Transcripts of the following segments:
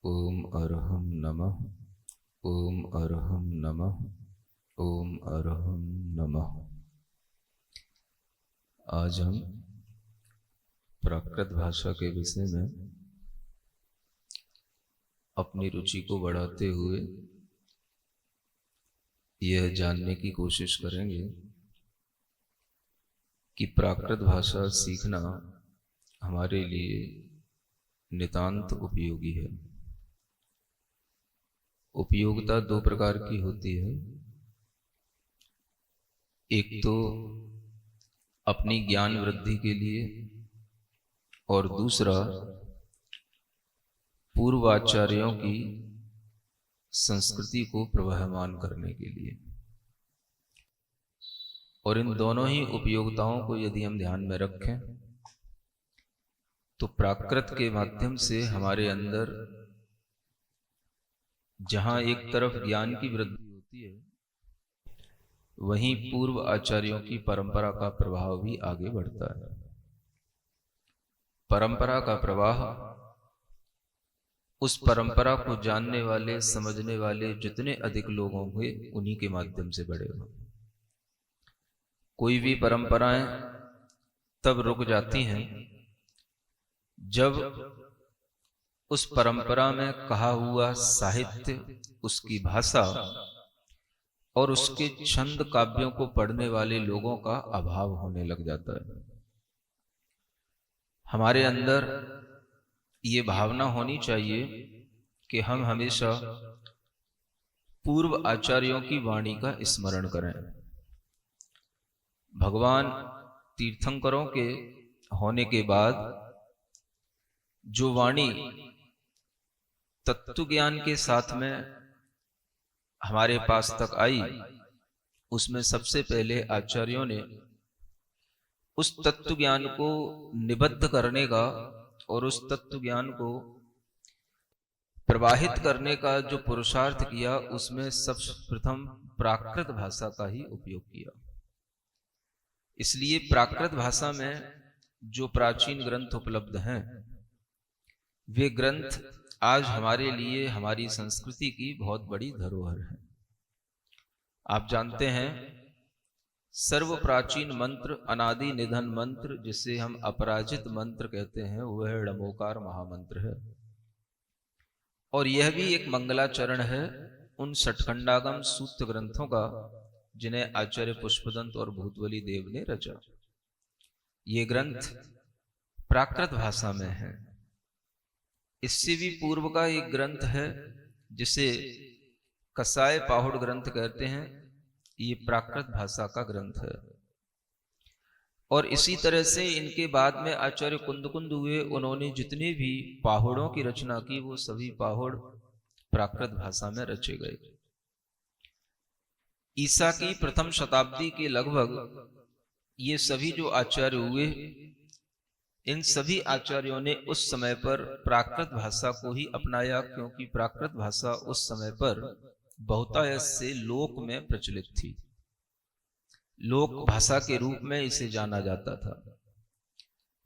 ओम अरहम नमः। ओम अरहम नमः। ओम अरहम नमः। आज हम प्राकृत भाषा के विषय में अपनी रुचि को बढ़ाते हुए यह जानने की कोशिश करेंगे कि प्राकृत भाषा सीखना हमारे लिए नितांत उपयोगी है। उपयोगिता दो प्रकार की होती है। एक तो अपनी ज्ञान वृद्धि के लिए और दूसरा पूर्वाचार्यों की संस्कृति को प्रवहमान करने के लिए। और इन दोनों ही उपयोगिताओं को यदि हम ध्यान में रखें तो प्राकृत के माध्यम से हमारे अंदर जहां एक तरफ ज्ञान की वृद्धि होती है, वहीं पूर्व आचार्यों की परंपरा का प्रभाव भी आगे बढ़ता है। परंपरा का प्रवाह उस परंपरा को जानने वाले, समझने वाले जितने अधिक लोग होंगे उन्हीं के माध्यम से बढ़ेगा। कोई भी परंपराएं तब रुक जाती हैं जब उस परंपरा में कहा हुआ साहित्य, उसकी भाषा और उसके छंद काव्यों को पढ़ने वाले लोगों का अभाव होने लग जाता है। हमारे अंदर ये भावना होनी चाहिए कि हम हमेशा पूर्व आचार्यों की वाणी का स्मरण करें। भगवान तीर्थंकरों के होने के बाद जो वाणी तत्व ज्ञान के साथ में हमारे पास तक आई, उसमें सबसे पहले आचार्यों ने उस तत्व ज्ञान को निबद्ध करने का और उस तत्व ज्ञान को प्रवाहित करने का जो पुरुषार्थ किया, उसमें सर्वप्रथम प्राकृत भाषा का ही उपयोग किया। इसलिए प्राकृत भाषा में जो प्राचीन ग्रंथ उपलब्ध हैं, वे ग्रंथ आज हमारे लिए हमारी संस्कृति की बहुत बड़ी धरोहर है। आप जानते हैं, सर्व प्राचीन मंत्र, अनादि निधन मंत्र, जिसे हम अपराजित मंत्र कहते हैं, वह णमोकार महामंत्र है। और यह भी एक मंगलाचरण है उन षटखंडागम सूत्र ग्रंथों का जिन्हें आचार्य पुष्पदंत और भूतवली देव ने रचा। ये ग्रंथ प्राकृत भाषा में है। इससे भी पूर्व का एक ग्रंथ है जिसे कसाय पाहुड़ ग्रंथ कहते हैं। ये प्राकृत भाषा का ग्रंथ है। और इसी तरह से इनके बाद में आचार्य कुंदकुंद हुए, उन्होंने जितने भी पाहुड़ों की रचना की, वो सभी पाहुड़ प्राकृत भाषा में रचे गए। ईसा की प्रथम शताब्दी के लगभग ये सभी जो आचार्य हुए, इन सभी आचार्यों ने उस समय पर प्राकृत भाषा को ही अपनाया, क्योंकि प्राकृत भाषा उस समय पर बहुतायत से लोक में प्रचलित थी। लोक भाषा के रूप में इसे जाना जाता था।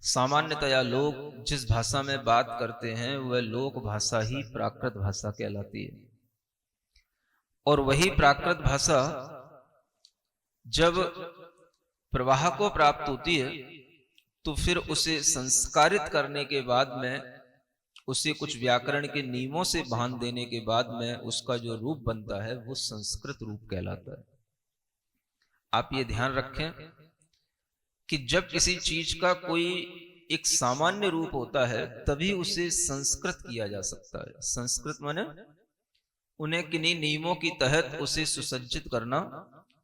सामान्यतया लोग जिस भाषा में बात करते हैं वह लोक भाषा ही प्राकृत भाषा कहलाती है। और वही प्राकृत भाषा जब प्रवाह को प्राप्त होती है तो फिर उसे संस्कारित करने के बाद में, उसे कुछ व्याकरण के नियमों से बांध देने के बाद में उसका जो रूप बनता है वो संस्कृत रूप कहलाता है। आप ये ध्यान रखें कि जब किसी चीज का कोई एक सामान्य रूप होता है तभी उसे संस्कृत किया जा सकता है। संस्कृत माने उन्हें किन्हीं नियमों की तहत उसे सुसज्जित करना,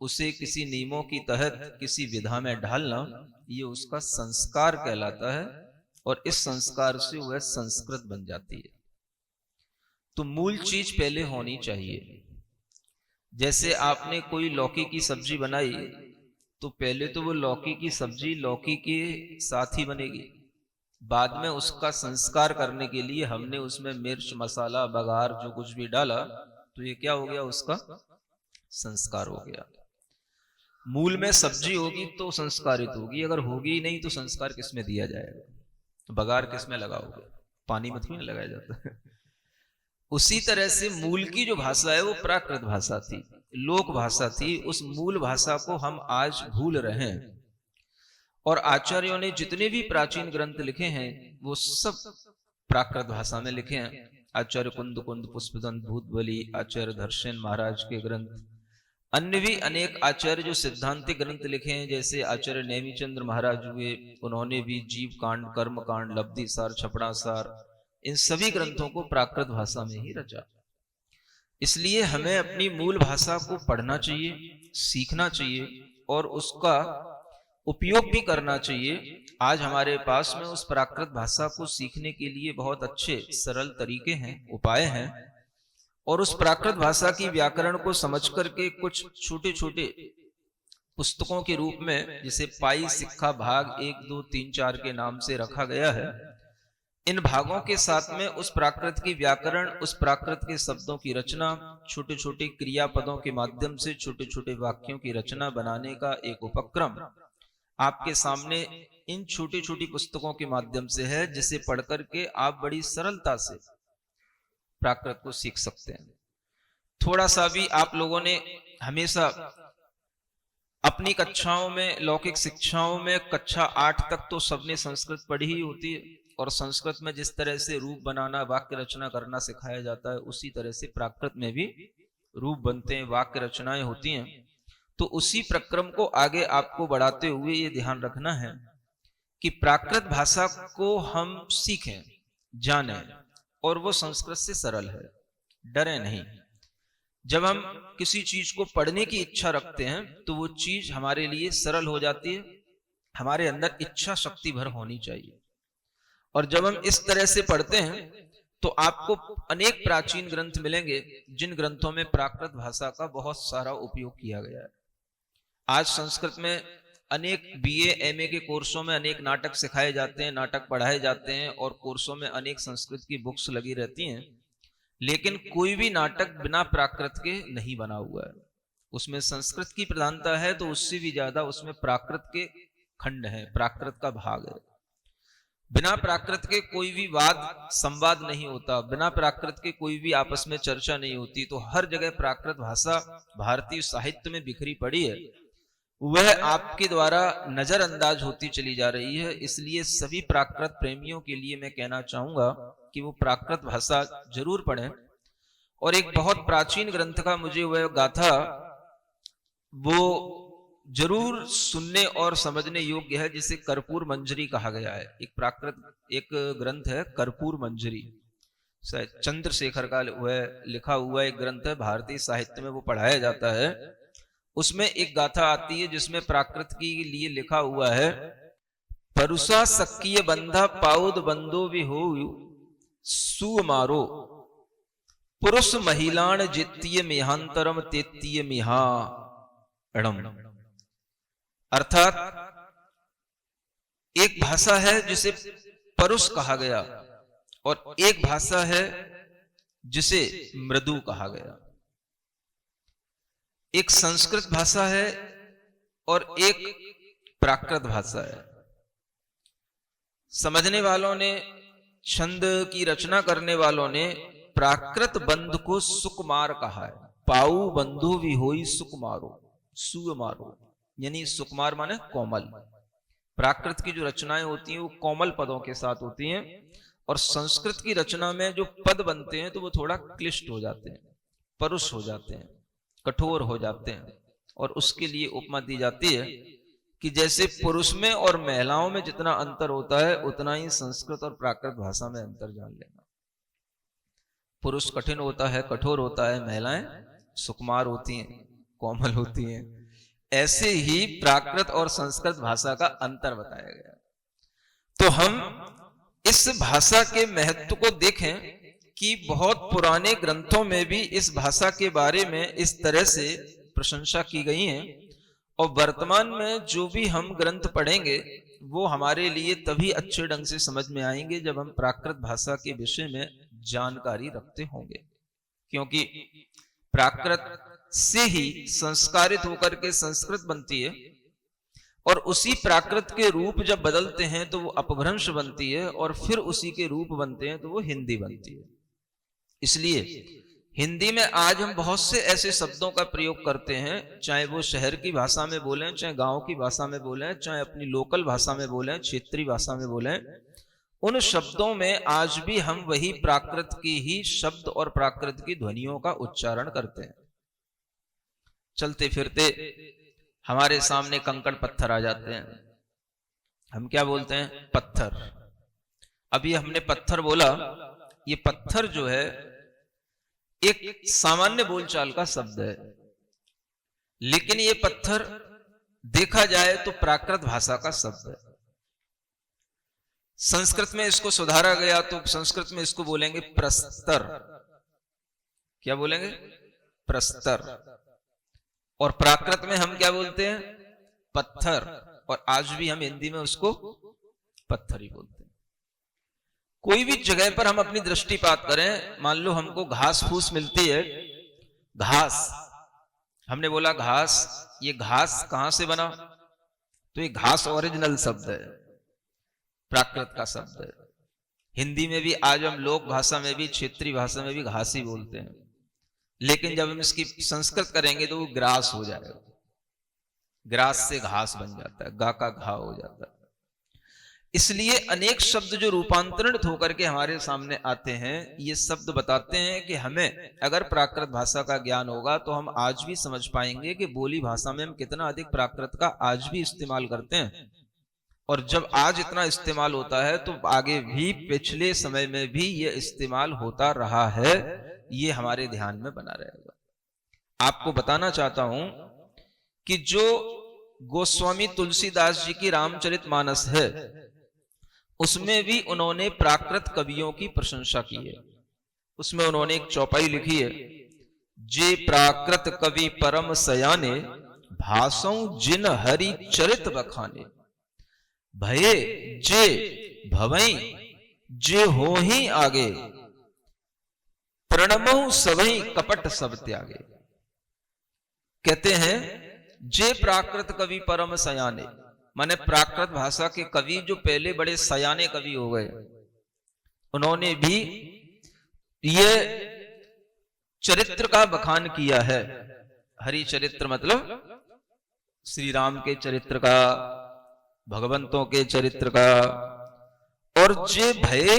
उसे किसी नियमों की तहत किसी विधा में ढालना, ये उसका संस्कार कहलाता है। और इस संस्कार से वह संस्कृत बन जाती है। तो मूल चीज पहले होनी चाहिए। जैसे आपने कोई लौकी की सब्जी बनाई तो पहले तो वो लौकी की सब्जी लौकी के साथ ही बनेगी। बाद में उसका संस्कार करने के लिए हमने उसमें मिर्च, मसाला, बघार जो कुछ भी डाला, तो ये क्या हो गया, उसका संस्कार हो गया। मूल में सब्जी होगी तो संस्कारित होगी, अगर होगी ही नहीं तो संस्कार किसमें दिया जाएगा? बघार किसमें लगाओगे? पानी में थोड़ी लगाया जाता है। उसी तरह से मूल की जो भाषा है वो प्राकृत भाषा थी, लोक भाषा थी। उस मूल भाषा को हम आज भूल रहे हैं। और आचार्यों ने जितने भी प्राचीन ग्रंथ लिखे हैं वो सब प्राकृत भाषा में लिखे हैं। आचार्य कुंद कुंद पुष्पदंत भूतबली, आचार्य धर्षण महाराज के ग्रंथ, अन्य भी अनेक आचार्य जो सिद्धांतिक ग्रंथ लिखे हैं, जैसे आचार्य नेमिचंद्र महाराज हुए, उन्होंने भी जीव कांड, कर्म कांड, लब्धि सार, छपड़ा सार, इन सभी ग्रंथों को प्राकृत भाषा में ही रचा। इसलिए हमें अपनी मूल भाषा को पढ़ना चाहिए, सीखना चाहिए और उसका उपयोग भी करना चाहिए। आज हमारे पास में उस प्राकृत भाषा को सीखने के लिए बहुत अच्छे सरल तरीके हैं, उपाय हैं। और उस प्राकृत भाषा की व्याकरण को समझ करके कुछ छोटे छोटे पुस्तकों के रूप में, जिसे पाई सिक्खा भाग 1, 2, 3, 4 के नाम से रखा गया है, इन भागों के साथ में उस प्राकृत की व्याकरण, उस प्राकृत के शब्दों की रचना, छोटे छोटे क्रियापदों के माध्यम से छोटे छोटे वाक्यों की रचना बनाने का एक उपक्रम आपके सामने इन छोटी छोटी पुस्तकों के माध्यम से है, जिसे पढ़कर के आप बड़ी सरलता से प्राकृत को सीख सकते हैं। थोड़ा सा भी आप लोगों ने हमेशा अपनी कक्षाओं में, लौकिक शिक्षाओं में, कक्षा 8 तक तो सबने संस्कृत पढ़ी ही होती है, और संस्कृत में जिस तरह से रूप बनाना, वाक्य रचना करना सिखाया जाता है, उसी तरह से प्राकृत में भी रूप बनते हैं, वाक्य रचनाएं होती हैं। तो उसी प्रक्रम को आगे आपको बढ़ाते हुए ये ध्यान रखना है कि प्राकृत भाषा को हम सीखें, जानें, और वो संस्कृत से सरल है, डरे नहीं। जब हम किसी चीज को पढ़ने की इच्छा रखते हैं तो वो चीज हमारे लिए सरल हो जाती है। हमारे अंदर इच्छा शक्ति भर होनी चाहिए। और जब हम इस तरह से पढ़ते हैं तो आपको अनेक प्राचीन ग्रंथ मिलेंगे जिन ग्रंथों में प्राकृत भाषा का बहुत सारा उपयोग किया गया है। आज संस्कृत में अनेक बीए, एमए के कोर्सों में अनेक नाटक सिखाए जाते हैं, नाटक पढ़ाए जाते हैं, और कोर्सों में अनेक संस्कृत की बुक्स लगी रहती हैं, लेकिन कोई भी नाटक बिना प्राकृत के नहीं बना हुआ है। उसमें संस्कृत की प्रधानता है तो उससे भी ज्यादा उसमें प्राकृत के खंड है, प्राकृत का भाग है। बिना प्राकृत के कोई भी वाद संवाद नहीं होता, बिना प्राकृत के कोई भी आपस में चर्चा नहीं होती। तो हर जगह प्राकृत भाषा भारतीय साहित्य में बिखरी पड़ी है, वह आपके द्वारा नजरअंदाज होती चली जा रही है। इसलिए सभी प्राकृत प्रेमियों के लिए मैं कहना चाहूंगा कि वो प्राकृत भाषा जरूर पढ़ें। और एक बहुत प्राचीन ग्रंथ का मुझे वह गाथा वो जरूर सुनने और समझने योग्य है, जिसे कर्पूर मंजरी कहा गया है। एक प्राकृत एक ग्रंथ है कर्पूर मंजरी, चंद्रशेखर का वह लिखा हुआ एक ग्रंथ है, भारतीय साहित्य में वो पढ़ाया जाता है। उसमें एक गाथा आती है जिसमें प्राकृत के लिए लिखा हुआ है, परुषा सक्कीय बंधा पाउद बंदो विहो सु मारो पुरुष महिलाण जित्तीय मिहांतरम तेत्तीय मिहा एडम। अर्थात एक भाषा है जिसे परुष कहा गया और एक भाषा है जिसे मृदु कहा गया। एक संस्कृत भाषा है और एक प्राकृत भाषा है। समझने वालों ने, छंद की रचना करने वालों ने प्राकृत बंध को सुकुमार कहा है। पाऊ बंधु भी होई सुकुमारो, सुमारो यानी सुकुमार माने कोमल। प्राकृत की जो रचनाएं होती हैं वो कोमल पदों के साथ होती हैं, और संस्कृत की रचना में जो पद बनते हैं तो वो थोड़ा क्लिष्ट हो जाते हैं, परुष हो जाते हैं, कठोर हो जाते हैं। और उसके लिए उपमा दी जाती है कि जैसे पुरुष में और महिलाओं में जितना अंतर होता है उतना ही संस्कृत और प्राकृत भाषा में अंतर जान लेना। पुरुष कठिन होता है, कठोर होता है, महिलाएं सुकुमार होती हैं, कोमल होती हैं। ऐसे ही प्राकृत और संस्कृत भाषा का अंतर बताया गया। तो हम इस भाषा के महत्व को देखें कि बहुत पुराने ग्रंथों में भी इस भाषा के बारे में इस तरह से प्रशंसा की गई है, और वर्तमान में जो भी हम ग्रंथ पढ़ेंगे वो हमारे लिए तभी अच्छे ढंग से समझ में आएंगे जब हम प्राकृत भाषा के विषय में जानकारी रखते होंगे। क्योंकि प्राकृत से ही संस्कारित होकर के संस्कृत बनती है, और उसी प्राकृत के रूप जब बदलते हैं तो वो अपभ्रंश बनती है, और फिर उसी के रूप बनते हैं तो वो हिंदी बनती है। इसलिए हिंदी में आज हम बहुत से ऐसे शब्दों का प्रयोग करते हैं, चाहे वो शहर की भाषा में बोलें, चाहे गांव की भाषा में बोलें, चाहे अपनी लोकल भाषा में बोलें, क्षेत्रीय भाषा में बोलें, उन शब्दों में आज भी हम वही प्राकृत की ही शब्द और प्राकृत की ध्वनियों का उच्चारण करते हैं। चलते फिरते हमारे सामने कंकड़ पत्थर आ जाते हैं, हम क्या बोलते हैं? पत्थर। अभी हमने पत्थर बोला, ये पत्थर जो है एक सामान्य बोलचाल का शब्द है, लेकिन ये पत्थर देखा जाए तो प्राकृत भाषा का शब्द है। संस्कृत में इसको सुधारा गया तो संस्कृत में इसको बोलेंगे प्रस्तर। क्या बोलेंगे? प्रस्तर। और प्राकृत में हम क्या बोलते हैं? पत्थर। और आज भी हम हिंदी में उसको पत्थर ही बोलते हैं। कोई भी जगह पर हम अपनी दृष्टिपात करें, मान लो हमको घास फूस मिलती है, घास, हमने बोला घास, ये घास कहां से बना? तो ये घास ओरिजिनल शब्द है, प्राकृत का शब्द है। हिंदी में भी आज हम लोक भाषा में भी, क्षेत्रीय भाषा में भी घास ही बोलते हैं, लेकिन जब हम इसकी संस्कृत करेंगे तो वो ग्रास हो जाएगा। ग्रास से घास बन जाता है, गा का घा हो जाता है। इसलिए अनेक शब्द जो रूपांतरित होकर के हमारे सामने आते हैं, ये शब्द बताते हैं कि हमें अगर प्राकृत भाषा का ज्ञान होगा तो हम आज भी समझ पाएंगे कि बोली भाषा में हम कितना अधिक प्राकृत का आज भी इस्तेमाल करते हैं। और जब आज इतना इस्तेमाल होता है तो आगे भी पिछले समय में भी ये इस्तेमाल होता रहा है, ये हमारे ध्यान में बना रहेगा। आपको बताना चाहता हूं कि जो गोस्वामी तुलसीदास जी की रामचरितमानस है, उसमें भी उन्होंने प्राकृत कवियों की प्रशंसा की है। उसमें उन्होंने एक चौपाई लिखी है, जे प्राकृत कवि परम सयाने, भाषौ जिन हरि चरित बखाने, भये जे भवई जे हो ही आगे, प्रणमहु सबई कपट सब त्यागे। कहते हैं जे प्राकृत कवि परम सयाने, माने प्राकृत भाषा के कवि जो पहले बड़े सयाने कवि हो गए, उन्होंने भी ये चरित्र का बखान किया है। हरि चरित्र मतलब श्री राम के चरित्र का, भगवंतों के चरित्र का। और जे भय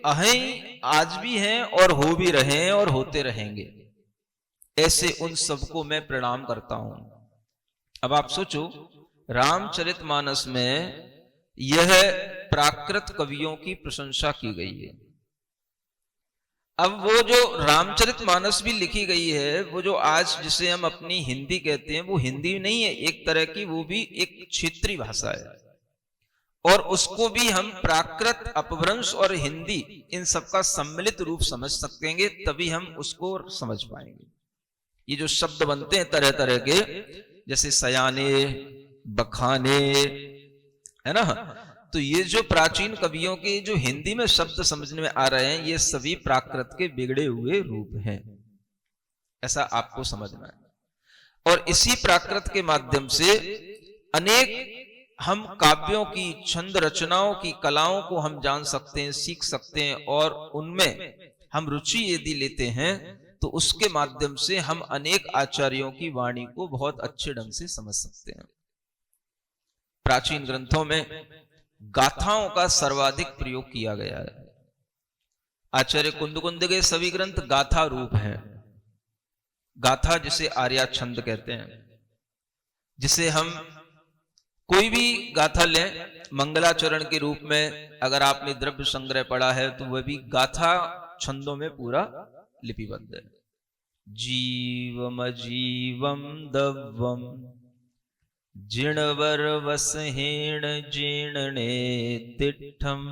अहै आज भी हैं और हो भी रहे हैं और होते रहेंगे, ऐसे उन सबको मैं प्रणाम करता हूं। अब आप सोचो, रामचरितमानस में यह प्राकृत कवियों की प्रशंसा की गई है। अब वो जो रामचरितमानस भी लिखी गई है, वो जो आज जिसे हम अपनी हिंदी कहते हैं, वो हिंदी नहीं है एक तरह की, वो भी एक क्षेत्रीय भाषा है। और उसको भी हम प्राकृत, अपभ्रंश और हिंदी इन सबका सम्मिलित रूप समझ सकेंगे, तभी हम उसको समझ पाएंगे। ये जो शब्द बनते हैं तरह तरह के, जैसे सयाने, बखाने, है ना, तो ये जो प्राचीन कवियों के जो हिंदी में शब्द समझने में आ रहे हैं, ये सभी प्राकृत के बिगड़े हुए रूप हैं, ऐसा आपको समझना है। और इसी प्राकृत के माध्यम से अनेक हम काव्यों की, छंद रचनाओं की कलाओं को हम जान सकते हैं, सीख सकते हैं, और उनमें हम रुचि यदि लेते हैं तो उसके माध्यम से हम अनेक आचार्यों की वाणी को बहुत अच्छे ढंग से समझ सकते हैं। प्राचीन ग्रंथों में गाथाओं का सर्वाधिक प्रयोग किया गया है। आचार्य कुंद के सभी ग्रंथ गाथा रूप हैं। गाथा जिसे आर्या छंद कहते हैं, जिसे हम कोई भी गाथा लें, मंगलाचरण के रूप में अगर आपने द्रव्य संग्रह पढ़ा है तो वह भी गाथा छंदों में पूरा लिपिबद्ध है। जीवम जीवम दव्वम जिणवर वसहेण जीर्णने तिष्ठम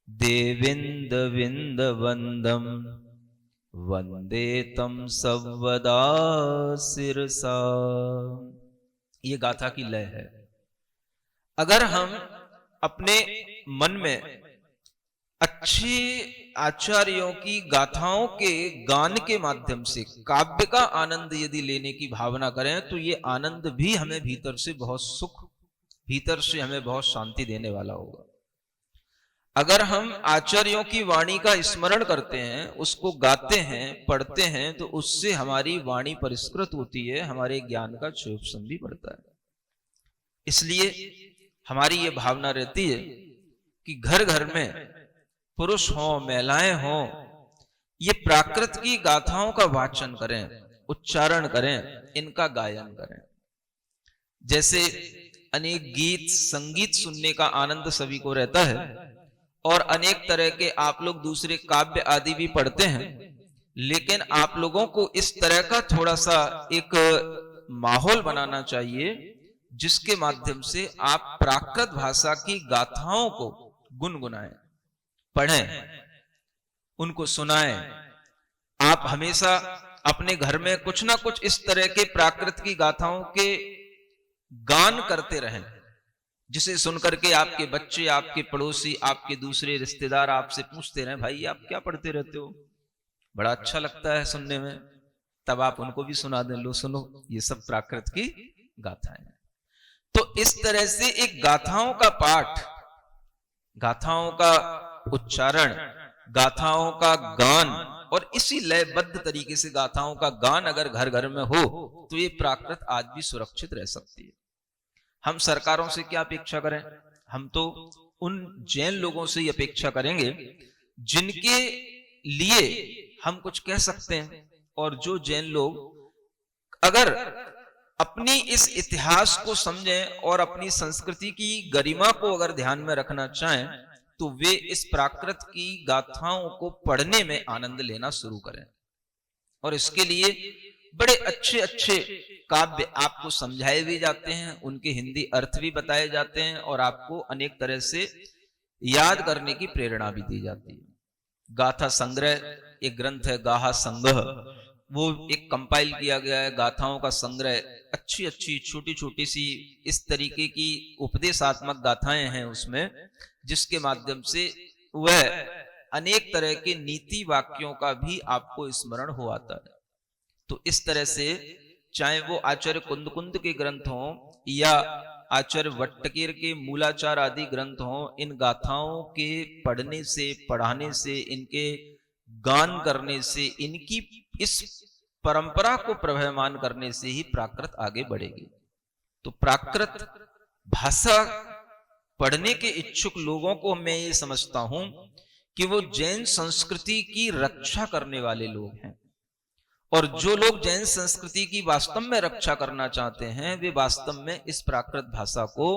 देविंद विंद वंदम वंदे तम सर्वदा सिरसा। ये गाथा की लय है। अगर हम अपने मन में अच्छे आचार्यों की गाथाओं के गान के माध्यम से काव्य का आनंद यदि लेने की भावना करें, तो ये आनंद भी हमें भीतर से बहुत सुख, भीतर से हमें बहुत शांति देने वाला होगा। अगर हम आचार्यों की वाणी का स्मरण करते हैं, उसको गाते हैं, पढ़ते हैं, तो उससे हमारी वाणी परिष्कृत होती है, हमारे ज्ञान का क्षयोपशम भी बढ़ता है। इसलिए हमारी ये भावना रहती है कि घर घर में पुरुष हो, महिलाएं हो, ये प्राकृत की गाथाओं का वाचन करें, उच्चारण करें, इनका गायन करें। जैसे अनेक गीत संगीत सुनने का आनंद सभी को रहता है, और अनेक तरह के आप लोग दूसरे काव्य आदि भी पढ़ते हैं, लेकिन आप लोगों को इस तरह का थोड़ा सा एक माहौल बनाना चाहिए जिसके माध्यम से आप प्राकृत भाषा की गाथाओं को गुनगुनाएं, पढ़ें, उनको सुनाएं। आप हमेशा अपने घर में कुछ ना कुछ इस तरह के प्राकृत की गाथाओं के गान करते रहें, जिसे सुनकर के आपके बच्चे, आपके पड़ोसी, आपके दूसरे रिश्तेदार आपसे पूछते रहे, भाई आप क्या पढ़ते रहते हो, बड़ा अच्छा लगता है सुनने में। तब आप उनको भी सुना दें, लो सुनो, ये सब प्राकृत की गाथाएं। तो इस तरह से एक गाथाओं का पाठ, गाथाओं का उच्चारण, गाथाओं का गान, और इसी लयबद्ध तरीके से गाथाओं का गान अगर घर घर में हो तो ये प्राकृत आज भी सुरक्षित रह सकती है। हम सरकारों से क्या अपेक्षा करें? हम तो उन जैन लोगों से ही अपेक्षा करेंगे जिनके लिए हम कुछ कह सकते हैं, और जो जैन लोग अगर अपनी इस इतिहास को समझें और अपनी संस्कृति की गरिमा को अगर ध्यान में रखना चाहें, तो वे इस प्राकृत की गाथाओं को पढ़ने में आनंद लेना शुरू करें। और इसके लिए बड़े अच्छे अच्छे काव्य आपको समझाए भी जाते हैं, उनके हिंदी अर्थ भी बताए जाते हैं, और आपको अनेक तरह से याद करने की प्रेरणा भी दी जाती है। गाथा संग्रह एक ग्रंथ है, गाहा संग्रह, वो एक कंपाइल किया गया है, गाथाओं का संग्रह, अच्छी अच्छी छोटी छोटी सी इस तरीके की उपदेशात्मक गाथाएं हैं उसमें, जिसके माध्यम से वह अनेक तरह के नीति वाक्यों का भी आपको स्मरण हो आता है। तो इस तरह से चाहे वो आचार्य कुंद के ग्रंथ हों या आचार्य वट्टकेर के मूलाचार आदि ग्रंथ हों, इन गाथाओं के पढ़ने से, पढ़ाने से, इनके गान करने से, इनकी इस परंपरा को प्रभावमान करने से ही प्राकृत आगे बढ़ेगी। तो प्राकृत भाषा पढ़ने के इच्छुक लोगों को मैं ये समझता हूं कि वो जैन संस्कृति की रक्षा करने वाले लोग हैं, और जो लोग जैन संस्कृति की वास्तव में रक्षा करना चाहते हैं, वे वास्तव में इस प्राकृत भाषा को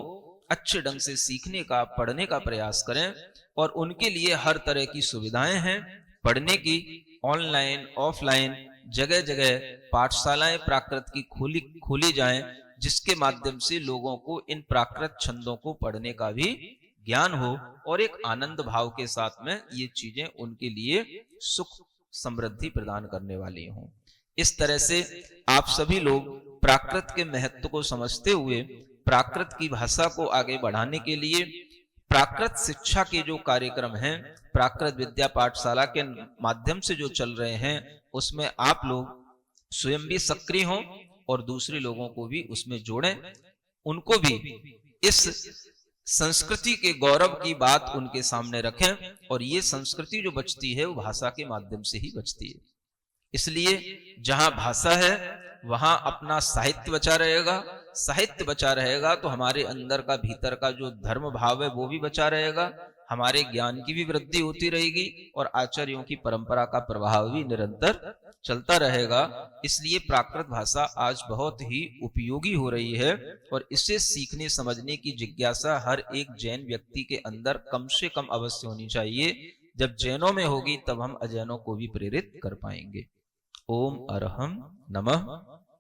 अच्छे ढंग से सीखने का, पढ़ने का प्रयास करें। और उनके लिए हर तरह की सुविधाएं हैं पढ़ने की, ऑनलाइन ऑफलाइन जगह जगह पाठशालाएं प्राकृत की खोली जाएं, जिसके माध्यम से लोगों को इन प्राकृत छंदों को पढ़ने का भी ज्ञान हो, और एक आनंद भाव के साथ में ये चीजें उनके लिए सुख समृद्धि प्रदान करने वाली हों। इस तरह से आप सभी लोग प्राकृत के महत्व को समझते हुए प्राकृत की भाषा को आगे बढ़ाने के लिए प्राकृत शिक्षा के जो कार्यक्रम हैं, प्राकृत विद्या पाठशाला के माध्यम से जो चल रहे हैं, उसमें आप लोग स्वयं भी सक्रिय हों और दूसरे लोगों को भी उसमें जोड़ें, उनको भी इस संस्कृति के गौरव की बात उनके सामने रखें। और ये संस्कृति जो बचती है वो भाषा के माध्यम से ही बचती है। इसलिए जहां भाषा है वहां अपना साहित्य बचा रहेगा, साहित्य बचा रहेगा तो हमारे अंदर का, भीतर का जो धर्म भाव है वो भी बचा रहेगा, हमारे ज्ञान की भी वृद्धि होती रहेगी, और आचार्यों की परंपरा का प्रभाव भी निरंतर चलता रहेगा। इसलिए प्राकृत भाषा आज बहुत ही उपयोगी हो रही है, और इसे सीखने समझने की जिज्ञासा हर एक जैन व्यक्ति के अंदर कम से कम अवश्य होनी चाहिए। जब जैनों में होगी तब हम अजैनों को भी प्रेरित कर पाएंगे। ओम अरहम नमः